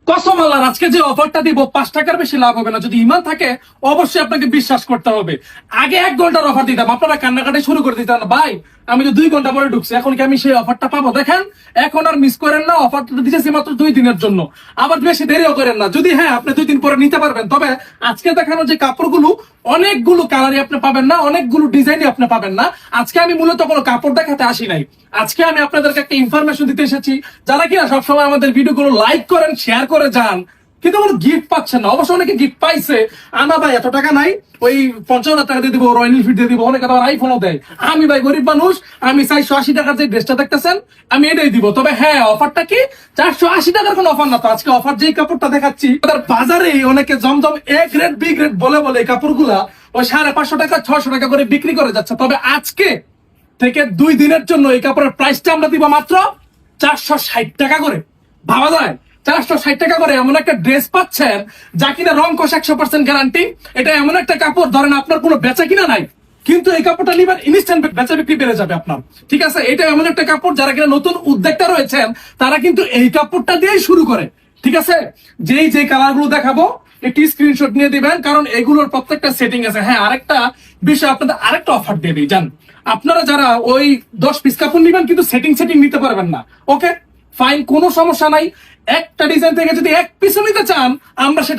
কসম আল্লাহর, আজকে যে অফারটা দিব 5 টাকার বেশি লাভ হবে না। যদি ইমান থাকে অবশ্যই আপনাকে বিশ্বাস করতে হবে। আগে 1 ঘন্টার অফার দিতাম, আপনারা কান্নাকাটি শুরু করে দিতেন, ভাই আমি তো 2 ঘন্টা পরে ঢুকছি, এখন কি আমি সেই অফারটা পাবো? দেখেন এখন আর মিস করেন না, অফারটা দিতেছি মাত্র 2 দিনের জন্য, আবার বেশি দেরিও করেন না। যদি হ্যাঁ আপনি 2 দিন পরে নিতে পারবেন, তবে আজকে দেখানো যে কাপড়গুলো অনেকগুলো কালারই আপনি পাবেন না, অনেকগুলো ডিজাইনই আপনি পাবেন না। আজকে আমি মূলত কোনো কাপড় দেখাতে আসি নাই, আজকে আমি আপনাদেরকে একটা ইনফরমেশন দিতে এসেছি। যারা কিনা সবসময় আমাদের ভিডিওগুলো লাইক করেন, শেয়ার করে যান, কিন্তু কোনো গিফট পাচ্ছেন না। অবশ্য অনেকে গিফট পাইছে, আনা ভাই এত টাকা নাই, ওই 50,000 টাকা দিয়ে দিব, রয়্যাল এনফিল্ড দিয়ে দিব, অনেকে আবার আইফোনও দেয়। আমি ভাই গরিব মানুষ, আমি 480 টাকার যে ড্রেসটা দেখতেছেন আমি এটাই দিব। তবে হ্যাঁ অফারটা কি 480 টাকার কোনো অফার না। তো আজকে অফার যেই কাপড়টা দেখাচ্ছি, তার বাজারে অনেকে জমজম এ গ্রেড বি গ্রেড বলে বলে এই কাপড়গুলা ওই 550 টাকা 600 টাকা করে বিক্রি করে যাচ্ছে। তবে আজকে থেকে 2 দিনের জন্য এই কাপড়ের প্রাইসটা আমরা দিব মাত্র 460 টাকা করে। ভাবা যায় 460 টাকা করে এমন একটা ড্রেস পাচ্ছেন যা কিনা রং কষ 100% গ্যারান্টি। এটা এমন একটা কাপড়, ধরেন আপনার কোনো বেচা কিনা নাই, কিন্তু এই কাপড়টা নিবেন ইনস্ট্যান্ট বেচা বিক্রি বেড়ে যাবে আপনার। ঠিক আছে, এটা এমন একটা কাপড় যারা কিনা নতুন উদ্যোক্তা রয়েছেন তারা কিন্তু এই কাপড়টা দিয়েই শুরু করে। ঠিক আছে, যে কালার গুলো দেখাবো একটি স্ক্রিনশট নিয়ে দিবেন, কারণ এগুলোর প্রত্যেকটা সেটিং আছে। হ্যাঁ আরেকটা বিষয় আপনাদের আরেকটা অফার দিয়ে দিই, জান আপনারা যারা ওই 10 পিস কাপড় নিবেন কিন্তু সেটিং নিতে পারবেন না, ওকে ফাইন, কোনো সমস্যা নাই। একটা ডিজাইন থেকে যদি 1 পিসও নিতে চান আমরা সেটা